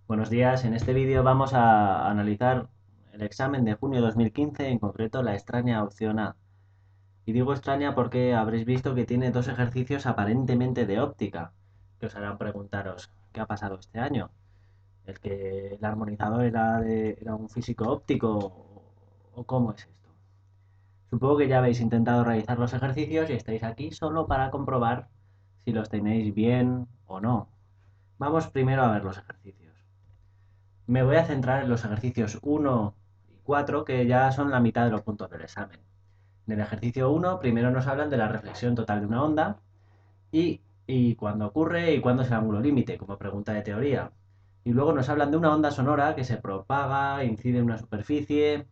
Buenos días, en este vídeo vamos a analizar el examen de junio de 2015, en concreto la extraña opción A. Y digo extraña porque habréis visto que tiene dos ejercicios aparentemente de óptica, que os harán preguntaros, ¿qué ha pasado este año? ¿El que el armonizador era un físico óptico o cómo es esto? Supongo que ya habéis intentado realizar los ejercicios y estáis aquí solo para comprobar si los tenéis bien o no. Vamos primero a ver los ejercicios. Me voy a centrar en los ejercicios 1 y 4, que ya son la mitad de los puntos del examen. En el ejercicio 1, primero nos hablan de la reflexión total de una onda y cuándo ocurre y cuándo es el ángulo límite, como pregunta de teoría. Y luego nos hablan de una onda sonora que se propaga, incide en una superficie,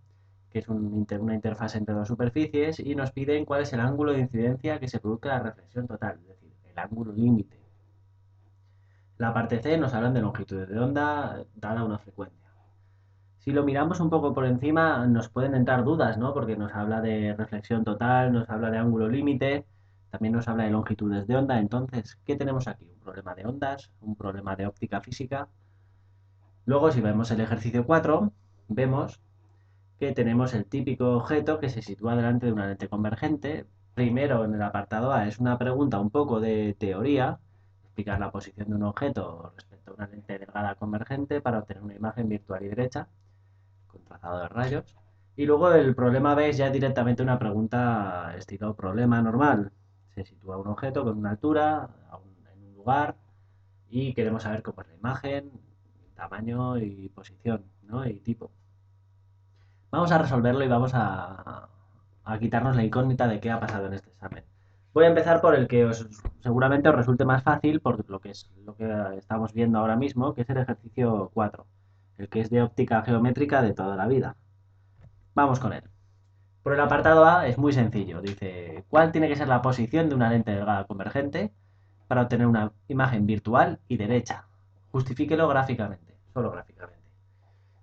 que es una interfaz entre dos superficies, y nos piden cuál es el ángulo de incidencia que se produzca la reflexión total, es decir, el ángulo límite. La parte C nos hablan de longitudes de onda dada una frecuencia. Si lo miramos un poco por encima, nos pueden entrar dudas, ¿no? Porque nos habla de reflexión total, nos habla de ángulo límite, también nos habla de longitudes de onda. Entonces, ¿qué tenemos aquí? Un problema de ondas, un problema de óptica física. Luego, si vemos el ejercicio 4, vemos que tenemos el típico objeto que se sitúa delante de una lente convergente. Primero, en el apartado A, es una pregunta un poco de teoría, explicar la posición de un objeto respecto a una lente delgada convergente para obtener una imagen virtual y derecha con trazado de rayos. Y luego el problema B es ya directamente una pregunta estilo problema normal. Se sitúa un objeto con una altura, en un lugar, y queremos saber cómo es la imagen, tamaño y posición, ¿no? Y tipo. Vamos a resolverlo y vamos a quitarnos la incógnita de qué ha pasado en este examen. Voy a empezar por el que seguramente os resulte más fácil, por lo que es lo que estamos viendo ahora mismo, que es el ejercicio 4, el que es de óptica geométrica de toda la vida. Vamos con él. Por el apartado A es muy sencillo. Dice, ¿cuál tiene que ser la posición de una lente delgada convergente para obtener una imagen virtual y derecha? Justifíquelo gráficamente, solo gráficamente.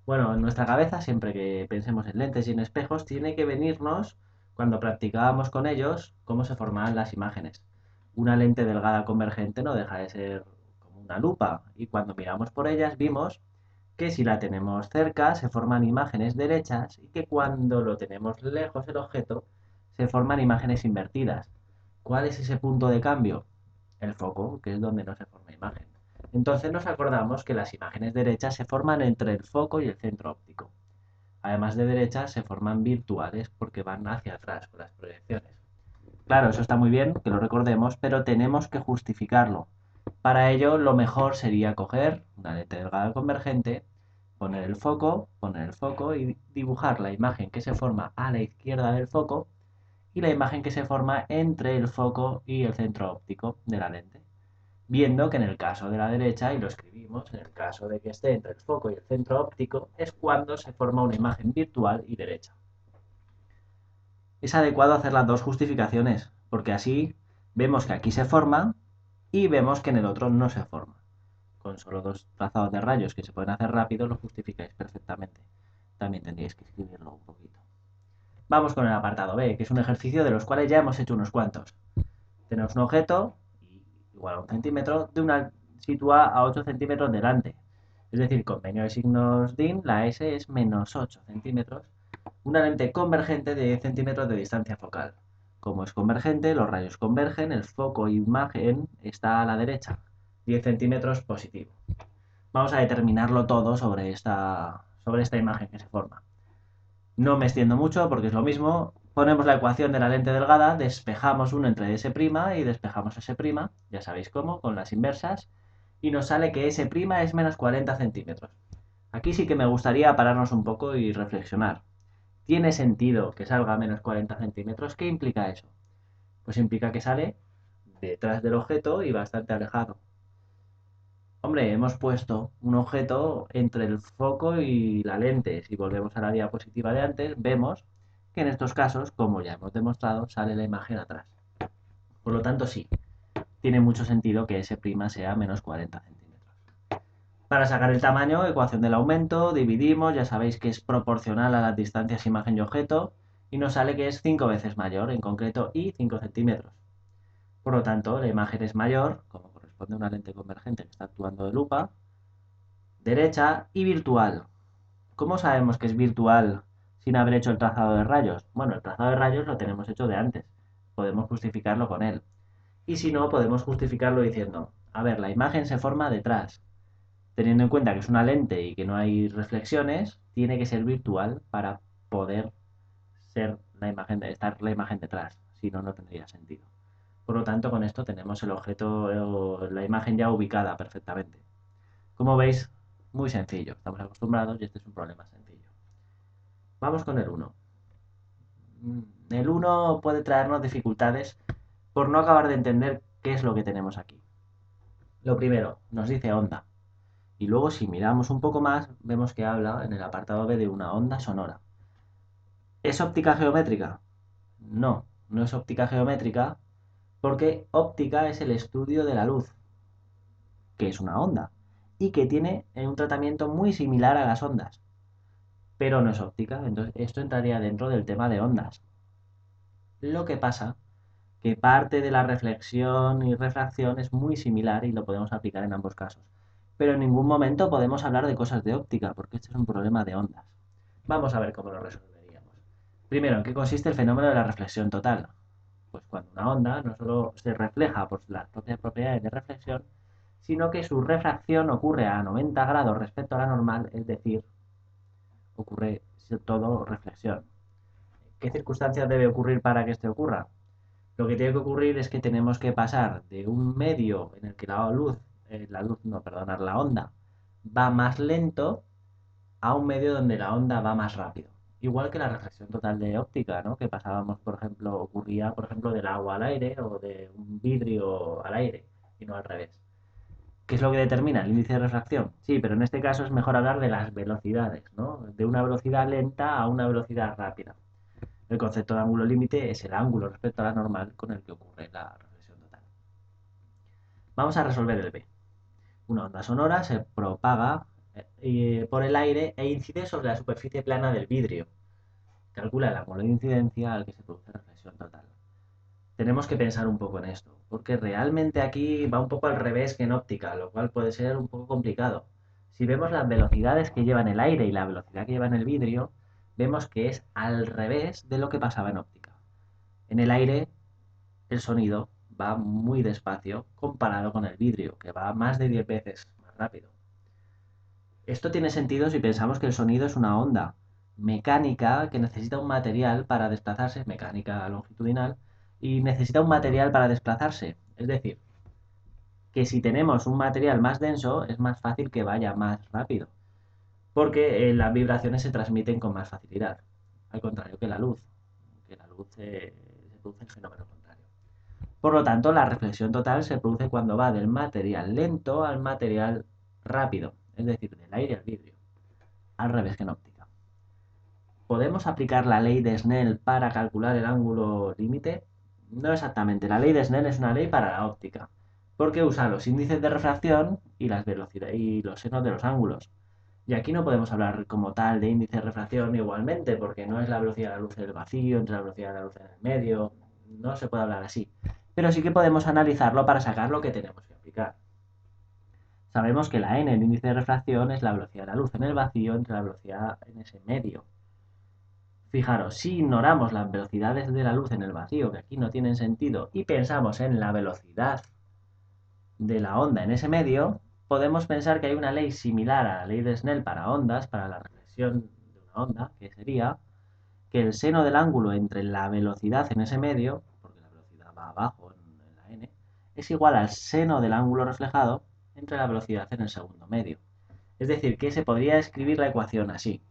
Bueno, en nuestra cabeza, siempre que pensemos en lentes y en espejos, tiene que venirnos, cuando practicábamos con ellos, cómo se formaban las imágenes. Una lente delgada convergente no deja de ser como una lupa, y cuando miramos por ellas vimos que si la tenemos cerca se forman imágenes derechas y que cuando lo tenemos lejos el objeto se forman imágenes invertidas. ¿Cuál es ese punto de cambio? El foco, que es donde no se forma imagen. Entonces nos acordamos que las imágenes derechas se forman entre el foco y el centro óptico. Además de derechas, se forman virtuales porque van hacia atrás con las proyecciones. Claro, eso está muy bien, que lo recordemos, pero tenemos que justificarlo. Para ello, lo mejor sería coger una lente delgada convergente, poner el foco y dibujar la imagen que se forma a la izquierda del foco y la imagen que se forma entre el foco y el centro óptico de la lente. Viendo que en el caso de la derecha, y lo escribimos, en el caso de que esté entre el foco y el centro óptico, es cuando se forma una imagen virtual y derecha. Es adecuado hacer las dos justificaciones, porque así vemos que aquí se forma y vemos que en el otro no se forma. Con solo dos trazados de rayos que se pueden hacer rápido, lo justificáis perfectamente. También tendríais que escribirlo un poquito. Vamos con el apartado B, que es un ejercicio de los cuales ya hemos hecho unos cuantos. Tenemos un objeto igual a un centímetro de una sitúa a 8 centímetros delante. Es decir, convenio de signos DIN, la S es menos 8 centímetros. Una lente convergente de 10 centímetros de distancia focal. Como es convergente, los rayos convergen, el foco imagen está a la derecha, 10 centímetros positivo. Vamos a determinarlo todo sobre esta imagen que se forma. No me extiendo mucho porque es lo mismo. Ponemos la ecuación de la lente delgada, despejamos uno entre S' y despejamos S', ya sabéis cómo, con las inversas, y nos sale que S' es menos 40 centímetros. Aquí sí que me gustaría pararnos un poco y reflexionar. ¿Tiene sentido que salga a menos 40 centímetros? ¿Qué implica eso? Pues implica que sale detrás del objeto y bastante alejado. Hombre, hemos puesto un objeto entre el foco y la lente. Si volvemos a la diapositiva de antes, vemos que en estos casos, como ya hemos demostrado, sale la imagen atrás. Por lo tanto, sí, tiene mucho sentido que S' sea menos 40 centímetros. Para sacar el tamaño, ecuación del aumento, dividimos, ya sabéis que es proporcional a las distancias imagen y objeto, y nos sale que es 5 veces mayor, en concreto I 5 centímetros. Por lo tanto, la imagen es mayor, como corresponde a una lente convergente que está actuando de lupa, derecha y virtual. ¿Cómo sabemos que es virtual sin haber hecho el trazado de rayos? Bueno, el trazado de rayos lo tenemos hecho de antes. Podemos justificarlo con él. Y si no, podemos justificarlo diciendo, a ver, la imagen se forma detrás. Teniendo en cuenta que es una lente y que no hay reflexiones, tiene que ser virtual para poder ser la imagen, estar la imagen detrás. Si no, no tendría sentido. Por lo tanto, con esto tenemos el objeto o la imagen ya ubicada perfectamente. Como veis, muy sencillo. Estamos acostumbrados y este es un problema sencillo. Vamos con el 1. El 1 puede traernos dificultades por no acabar de entender qué es lo que tenemos aquí. Lo primero, nos dice onda. Y luego si miramos un poco más, vemos que habla en el apartado B de una onda sonora. ¿Es óptica geométrica? No, no es óptica geométrica porque óptica es el estudio de la luz, que es una onda, y que tiene un tratamiento muy similar a las ondas, pero no es óptica, entonces esto entraría dentro del tema de ondas. Lo que pasa que parte de la reflexión y refracción es muy similar y lo podemos aplicar en ambos casos. Pero en ningún momento podemos hablar de cosas de óptica, porque este es un problema de ondas. Vamos a ver cómo lo resolveríamos. Primero, ¿en qué consiste el fenómeno de la reflexión total? Pues cuando una onda no solo se refleja por las propias propiedades de reflexión, sino que su refracción ocurre a 90 grados respecto a la normal, es decir, ocurre todo reflexión. ¿Qué circunstancias debe ocurrir para que esto ocurra? Lo que tiene que ocurrir es que tenemos que pasar de un medio en el que la onda va más lento a un medio donde la onda va más rápido. Igual que la reflexión total de óptica, ¿no? Que pasábamos, por ejemplo, ocurría, por ejemplo, del agua al aire o de un vidrio al aire y no al revés. ¿Qué es lo que determina el índice de refracción? Sí, pero en este caso es mejor hablar de las velocidades, ¿no? De una velocidad lenta a una velocidad rápida. El concepto de ángulo límite es el ángulo respecto a la normal con el que ocurre la reflexión total. Vamos a resolver el B. Una onda sonora se propaga por el aire e incide sobre la superficie plana del vidrio. Calcula el ángulo de incidencia al que se produce reflexión total. Tenemos que pensar un poco en esto, porque realmente aquí va un poco al revés que en óptica, lo cual puede ser un poco complicado. Si vemos las velocidades que lleva en el aire y la velocidad que lleva en el vidrio, vemos que es al revés de lo que pasaba en óptica. En el aire, el sonido va muy despacio comparado con el vidrio, que va más de 10 veces más rápido. Esto tiene sentido si pensamos que el sonido es una onda mecánica que necesita un material para desplazarse, mecánica longitudinal, y necesita un material para desplazarse. Es decir, que si tenemos un material más denso es más fácil que vaya más rápido, porque las vibraciones se transmiten con más facilidad, al contrario que la luz se produce el fenómeno contrario. Por lo tanto, la reflexión total se produce cuando va del material lento al material rápido, es decir, del aire al vidrio, al revés que en óptica. ¿Podemos aplicar la ley de Snell para calcular el ángulo límite? No exactamente. La ley de Snell es una ley para la óptica, porque usa los índices de refracción y las velocidades y los senos de los ángulos. Y aquí no podemos hablar como tal de índice de refracción igualmente, porque no es la velocidad de la luz en el vacío, entre la velocidad de la luz en el medio, no se puede hablar así. Pero sí que podemos analizarlo para sacar lo que tenemos que aplicar. Sabemos que la n, el índice de refracción, es la velocidad de la luz en el vacío entre la velocidad en ese medio. Fijaros, si ignoramos las velocidades de la luz en el vacío, que aquí no tienen sentido, y pensamos en la velocidad de la onda en ese medio, podemos pensar que hay una ley similar a la ley de Snell para ondas, para la reflexión de una onda, que sería que el seno del ángulo entre la velocidad en ese medio, porque la velocidad va abajo en la n, es igual al seno del ángulo reflejado entre la velocidad en el segundo medio. Es decir, que se podría escribir la ecuación así,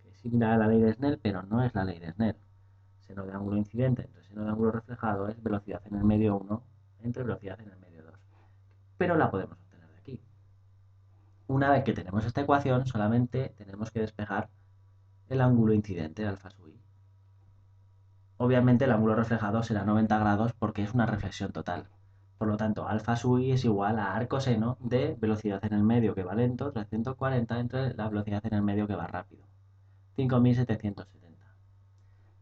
que es similar a la ley de Snell, pero no es la ley de Snell. Seno de ángulo incidente entre seno de ángulo reflejado es velocidad en el medio 1 entre velocidad en el medio 2. Pero la podemos obtener de aquí. Una vez que tenemos esta ecuación, solamente tenemos que despejar el ángulo incidente, alfa sub i. Obviamente el ángulo reflejado será 90 grados porque es una reflexión total. Por lo tanto, alfa sub i es igual a arcoseno de velocidad en el medio que va lento, 340, entre la velocidad en el medio que va rápido, 5770.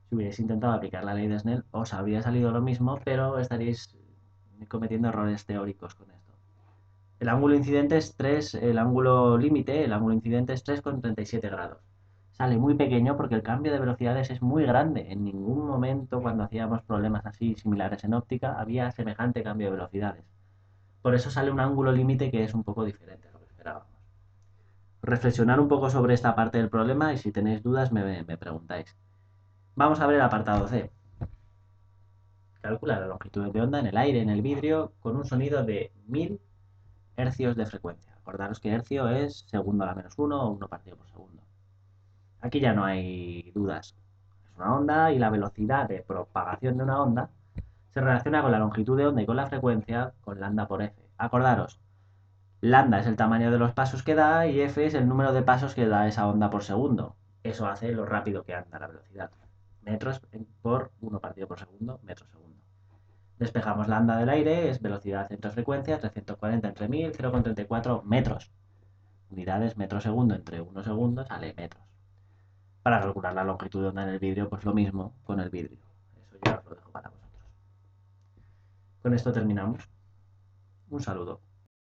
Si hubierais intentado aplicar la ley de Snell, os habría salido lo mismo, pero estaríais cometiendo errores teóricos con esto. El ángulo incidente es 3, el ángulo límite, el ángulo incidente es 3,37 grados. Sale muy pequeño porque el cambio de velocidades es muy grande. En ningún momento cuando hacíamos problemas así similares en óptica había semejante cambio de velocidades. Por eso sale un ángulo límite que es un poco diferente a lo que esperábamos. Reflexionar un poco sobre esta parte del problema y si tenéis dudas me preguntáis. Vamos a ver el apartado C. Calcula la longitud de onda en el aire, en el vidrio, con un sonido de 1000 hercios de frecuencia. Acordaros que hercio es segundo a la menos uno o 1 partido por segundo. Aquí ya no hay dudas. Es una onda y la velocidad de propagación de una onda se relaciona con la longitud de onda y con la frecuencia con lambda por f. Acordaros, lambda es el tamaño de los pasos que da y f es el número de pasos que da esa onda por segundo. Eso hace lo rápido que anda la velocidad. Metros por 1 partido por segundo, metro segundo. Despejamos lambda del aire, es velocidad entre frecuencia, 340 entre 1000, 0,34 metros. Unidades metro segundo entre 1 segundo sale metros. Para calcular la longitud de onda en el vidrio, pues lo mismo con el vidrio. Eso ya os lo dejo para vosotros. Con esto terminamos. Un saludo.